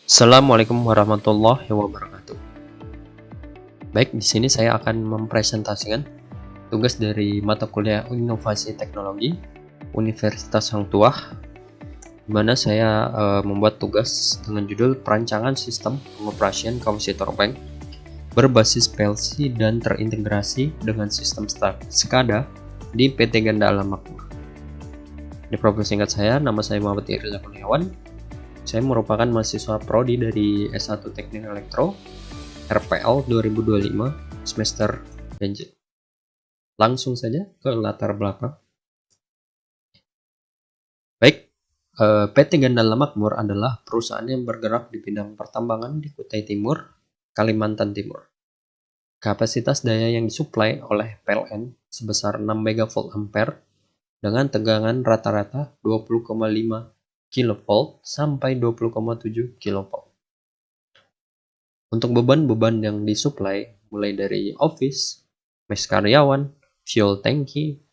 Assalamualaikum warahmatullahi wabarakatuh. Baik, di sini saya akan mempresentasikan tugas dari mata kuliah Inovasi Teknologi Universitas Hang Tuah, di mana saya membuat tugas dengan judul Perancangan Sistem Pengoperasian Kapasitor Bank berbasis PLC dan terintegrasi dengan sistem SCADA di PT Ganda Alam Makmur. Di profil singkat saya, nama saya Muhammad Irza Kurniawan. Saya merupakan mahasiswa prodi dari S1 Teknik Elektro RPL 2025 semester ganjil. Langsung saja ke latar belakang. Baik, PT Ganda Alam Makmur adalah perusahaan yang bergerak di bidang pertambangan di Kutai Timur, Kalimantan Timur. Kapasitas daya yang disuplai oleh PLN sebesar 6 MV ampere dengan tegangan rata-rata 20,5 kV sampai 20,7 kV. Untuk beban-beban yang disuplai mulai dari office, mes karyawan, fuel tanki,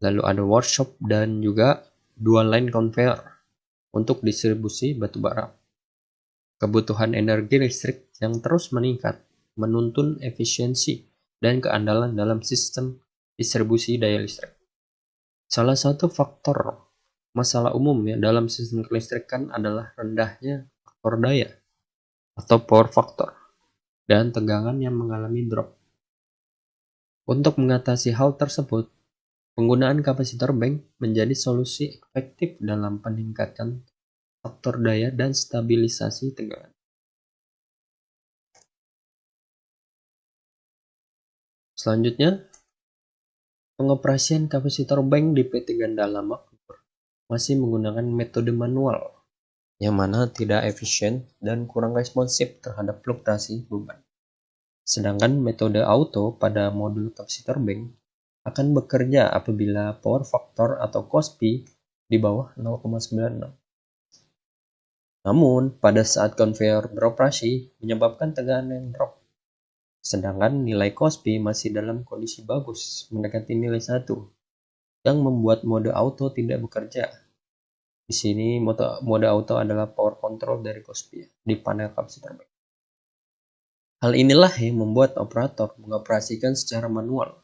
lalu ada workshop dan juga dual line conveyor untuk distribusi batubara. Kebutuhan energi listrik yang terus meningkat menuntun efisiensi dan keandalan dalam sistem distribusi daya listrik. Salah satu faktor masalah umum ya dalam sistem kelistrikan adalah rendahnya faktor daya atau power factor dan tegangan yang mengalami drop. Untuk mengatasi hal tersebut, penggunaan kapasitor bank menjadi solusi efektif dalam peningkatan faktor daya dan stabilisasi tegangan. Selanjutnya, pengoperasian kapasitor bank di PT Ganda Alam Makmur masih menggunakan metode manual yang mana tidak efisien dan kurang responsif terhadap fluktuasi beban. Sedangkan metode auto pada modul kapasitor bank akan bekerja apabila power factor atau COSPI di bawah 0,96. Namun, pada saat conveyor beroperasi menyebabkan tegangan yang drop. Sedangkan nilai COSPI masih dalam kondisi bagus, mendekati nilai 1, yang membuat mode auto tidak bekerja. Di sini mode auto adalah power control dari COSPI di panel kapasitor bank. Hal inilah yang membuat operator mengoperasikan secara manual.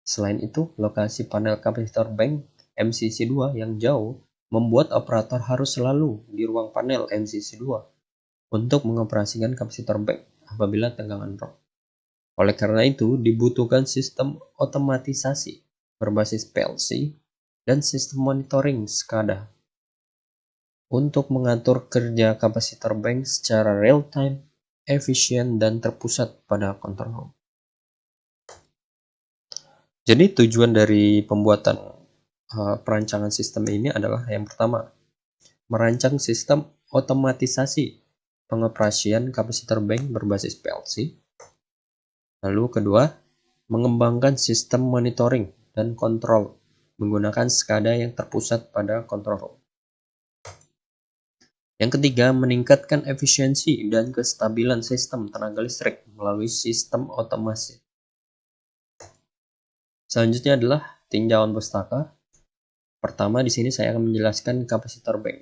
Selain itu, lokasi panel kapasitor bank MCC2 yang jauh membuat operator harus selalu di ruang panel MCC2 untuk mengoperasikan kapasitor bank apabila tegangan drop. Oleh karena itu, dibutuhkan sistem otomatisasi berbasis PLC dan sistem monitoring SCADA untuk mengatur kerja kapasitor bank secara real-time, efisien, dan terpusat pada kontrol room. Jadi tujuan dari pembuatan perancangan sistem ini adalah yang pertama, merancang sistem otomatisasi pengoperasian kapasitor bank berbasis PLC. Lalu kedua, mengembangkan sistem monitoring dan kontrol menggunakan SCADA yang terpusat pada kontrol room. Yang ketiga, meningkatkan efisiensi dan kestabilan sistem tenaga listrik melalui sistem otomasi. Selanjutnya adalah tinjauan pustaka. Pertama, di sini saya akan menjelaskan kapasitor bank.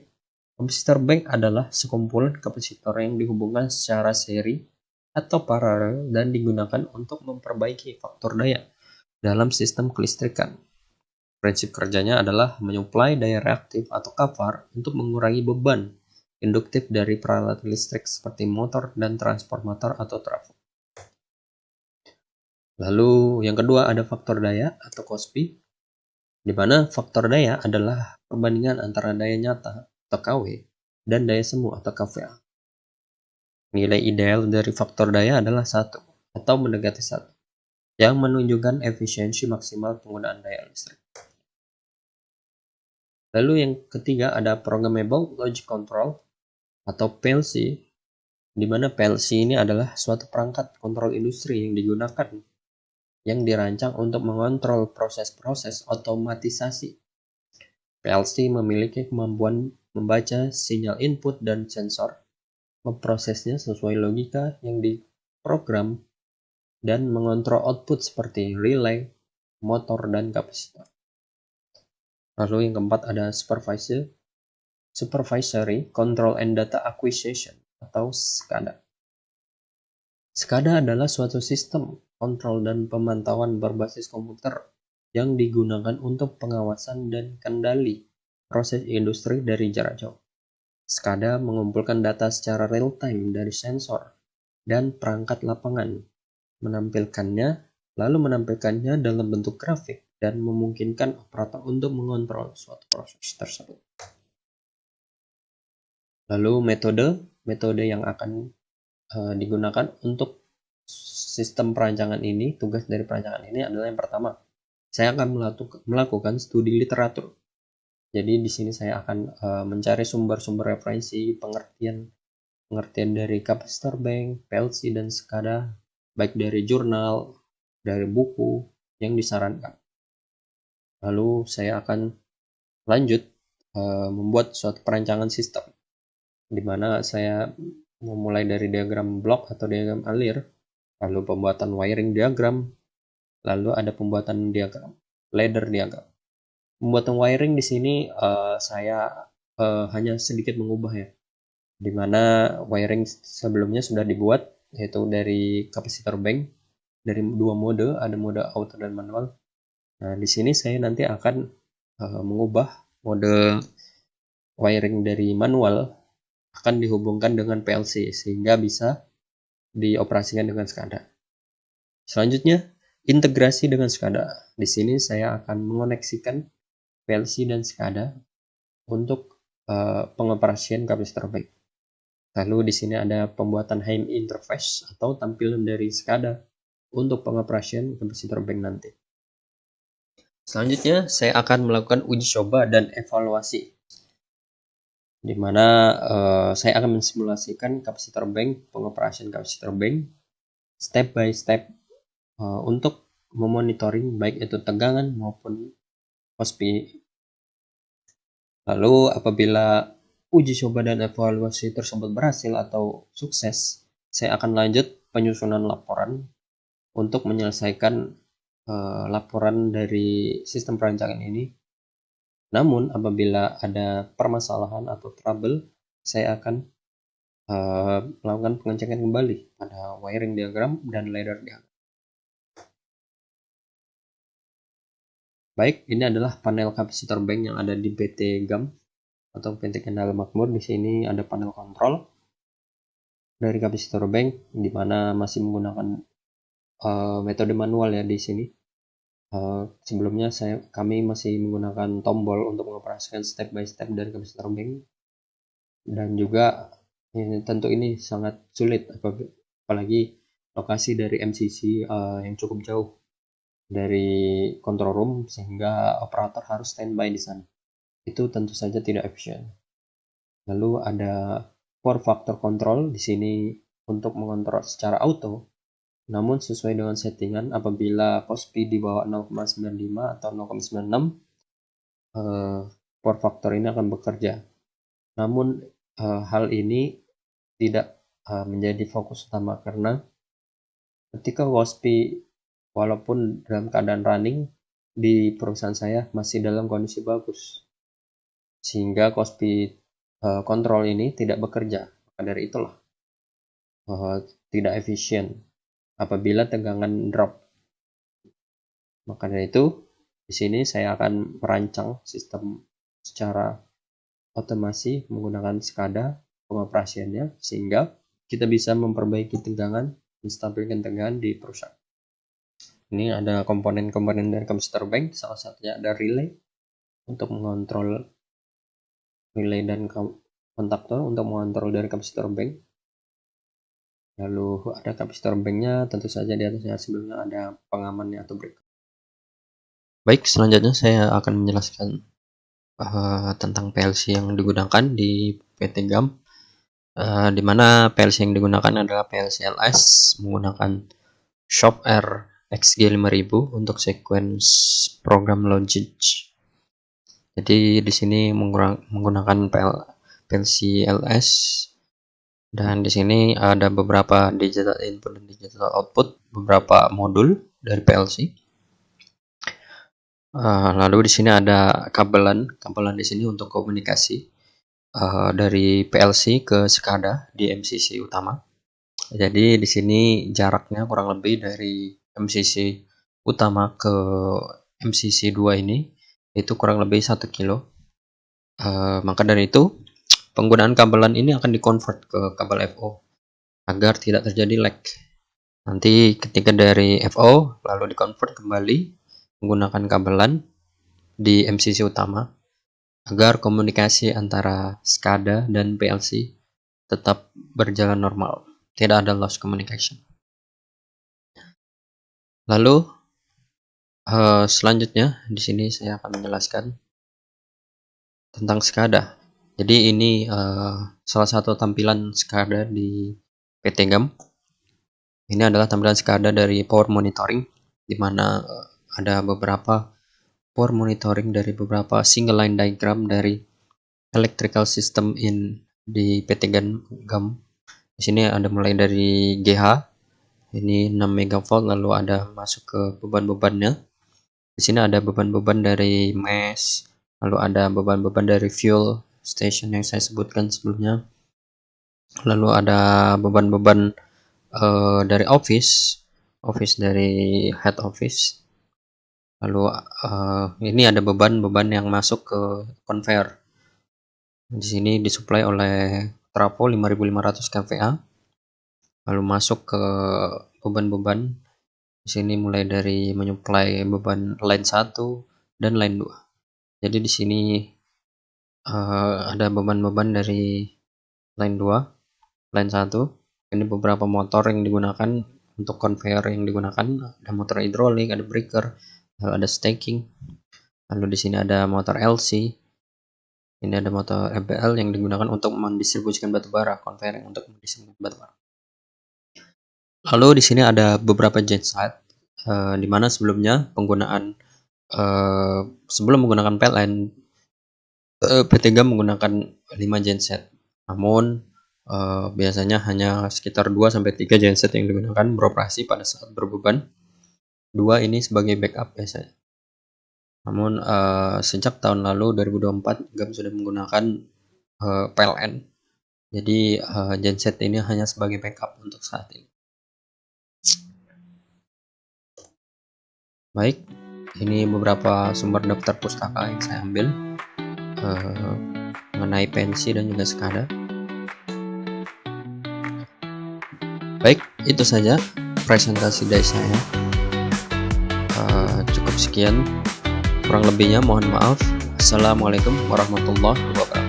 Kapasitor bank adalah sekumpulan kapasitor yang dihubungkan secara seri atau paralel dan digunakan untuk memperbaiki faktor daya dalam sistem kelistrikan. Prinsip kerjanya adalah menyuplai daya reaktif atau kVAR untuk mengurangi beban induktif dari peralatan listrik seperti motor dan transformator atau trafo. Lalu yang kedua ada faktor daya atau COSPI, di mana faktor daya adalah perbandingan antara daya nyata atau KW dan daya semu atau KVA. Nilai ideal dari faktor daya adalah 1 atau mendekati 1, yang menunjukkan efisiensi maksimal penggunaan daya listrik. Lalu yang ketiga ada Programmable Logic Control atau PLC, di mana PLC ini adalah suatu perangkat kontrol industri yang digunakan yang dirancang untuk mengontrol proses-proses otomatisasi. PLC memiliki kemampuan membaca sinyal input dan sensor, memprosesnya sesuai logika yang diprogram, dan mengontrol output seperti relay, motor, dan kapasitor. Lalu yang keempat ada Supervisory Control and Data Acquisition atau SCADA. SCADA adalah suatu sistem kontrol dan pemantauan berbasis komputer yang digunakan untuk pengawasan dan kendali proses industri dari jarak jauh. SCADA mengumpulkan data secara real-time dari sensor dan perangkat lapangan, lalu menampilkannya dalam bentuk grafik dan memungkinkan operator untuk mengontrol suatu proses tersebut. Lalu metode yang akan digunakan untuk sistem perancangan ini, tugas dari perancangan ini adalah yang pertama, saya akan melakukan studi literatur. Jadi di sini saya akan mencari sumber-sumber referensi, pengertian dari kapasitor bank, PLC, dan SCADA, baik dari jurnal, dari buku yang disarankan. Lalu saya akan lanjut membuat suatu perancangan sistem, di mana saya memulai dari diagram blok atau diagram alir, lalu pembuatan wiring diagram, lalu ada pembuatan diagram ladder diagram. Pembuatan wiring di sini saya hanya sedikit mengubah ya, di mana wiring sebelumnya sudah dibuat, yaitu dari kapasitor bank dari dua mode, ada mode auto dan manual. Nah, di sini saya nanti akan mengubah mode wiring dari manual akan dihubungkan dengan PLC sehingga bisa dioperasikan dengan SCADA. Selanjutnya, integrasi dengan SCADA. Di sini saya akan mengoneksikan PLC dan SCADA untuk pengoperasian kapasitor bank. Lalu di sini ada pembuatan HMI interface atau tampilan dari SCADA untuk pengoperasian kapasitor bank nanti. Selanjutnya, saya akan melakukan uji coba dan evaluasi, di mana saya akan mensimulasikan kapasitor bank, pengoperasian kapasitor bank, step by step untuk memonitoring baik itu tegangan maupun COSPI. Lalu apabila uji coba dan evaluasi tersebut berhasil atau sukses, saya akan lanjut penyusunan laporan untuk menyelesaikan laporan dari sistem perancangan ini. Namun apabila ada permasalahan atau trouble, saya akan melakukan pengecekan kembali pada wiring diagram dan ladder diagram. Baik, ini adalah panel kapasitor bank yang ada di PT GAM atau PT Kendal Makmur. Di sini ada panel kontrol dari kapasitor bank, di mana masih menggunakan metode manual ya di sini. Sebelumnya kami masih menggunakan tombol untuk mengoperasikan step by step dari kapasitor bank, dan juga tentu ini sangat sulit apalagi lokasi dari MCC yang cukup jauh dari control room sehingga operator harus standby di sana. Itu tentu saja tidak efisien. Lalu ada 4 factor control di sini untuk mengontrol secara auto. Namun sesuai dengan settingan, apabila COSPI di bawah 0,95 atau 0,96, 4 factor ini akan bekerja. Namun hal ini tidak menjadi fokus utama karena ketika COSPI walaupun dalam keadaan running di perusahaan saya masih dalam kondisi bagus, sehingga COSPI kontrol ini tidak bekerja. Maka dari itulah tidak efisien apabila tegangan drop. Maka dari itu, di sini saya akan merancang sistem secara otomasi menggunakan SCADA pengoperasiannya sehingga kita bisa memperbaiki tegangan, menstabilkan tegangan di perusahaan. Ini ada komponen-komponen dari kapasitor bank, salah satunya ada relay untuk mengontrol relay dan kontaktor untuk mengontrol dari kapasitor bank. Lalu ada kapasitor banknya, tentu saja di atasnya sebelumnya ada pengamannya atau breaker. Baik, selanjutnya saya akan menjelaskan tentang PLC yang digunakan di PT GAM, di mana PLC yang digunakan adalah PLC LS menggunakan Shop R XG5000 untuk sequence program logic. Jadi di sini menggunakan PLC LS, dan di sini ada beberapa digital input dan digital output, beberapa modul dari PLC. Lalu di sini ada kabelan di sini untuk komunikasi. dari PLC ke SCADA di MCC utama. Jadi di sini jaraknya kurang lebih dari MCC utama ke MCC 2 ini itu kurang lebih 1 kilo. Maka dari itu penggunaan kabelan ini akan dikonvert ke kabel FO agar tidak terjadi lag. Nanti ketika dari FO lalu dikonvert kembali menggunakan kabelan di MCC utama agar komunikasi antara SCADA dan PLC tetap berjalan normal, tidak ada loss communication. Lalu selanjutnya di sini saya akan menjelaskan tentang SCADA. Jadi ini salah satu tampilan SCADA di PT GAM. Ini adalah tampilan SCADA dari power monitoring, di mana ada beberapa power monitoring dari beberapa single line diagram dari electrical system di PT GAM. Di sini ada mulai dari GH, ini 6 MV, lalu ada masuk ke beban-bebannya. Di sini ada beban-beban dari mesh, lalu ada beban-beban dari fuel station yang saya sebutkan sebelumnya. Lalu ada beban-beban dari office dari head office. Lalu ini ada beban-beban yang masuk ke conveyor. Di sini disuplai oleh trafo 5500 kVA. Lalu masuk ke beban-beban. Di sini mulai dari menyuplai beban line 1 dan line 2. Jadi di sini ada beban-beban dari line 2, line 1. Ini beberapa motor yang digunakan untuk conveyor yang digunakan. Ada motor hidrolik, ada breaker, lalu ada stacking. Lalu di sini ada motor LC. Ini ada motor FBL yang digunakan untuk mendistribusikan batubara, conveyor untuk mendistribusikan batubara. Lalu di sini ada beberapa genset, di mana sebelumnya penggunaan sebelum menggunakan PLN, PT GAM menggunakan 5 genset. Namun biasanya hanya sekitar 2-3 genset yang digunakan beroperasi pada saat berbeban. 2 ini sebagai backup biasanya. Namun sejak tahun lalu 2024 GAM sudah menggunakan PLN. Jadi genset ini hanya sebagai backup untuk saat ini. Baik, ini beberapa sumber daftar pustaka yang saya ambil mengenai pensi dan juga SCADA. Baik, itu saja presentasi dari saya. Cukup sekian, kurang lebihnya mohon maaf. Assalamualaikum warahmatullahi wabarakatuh.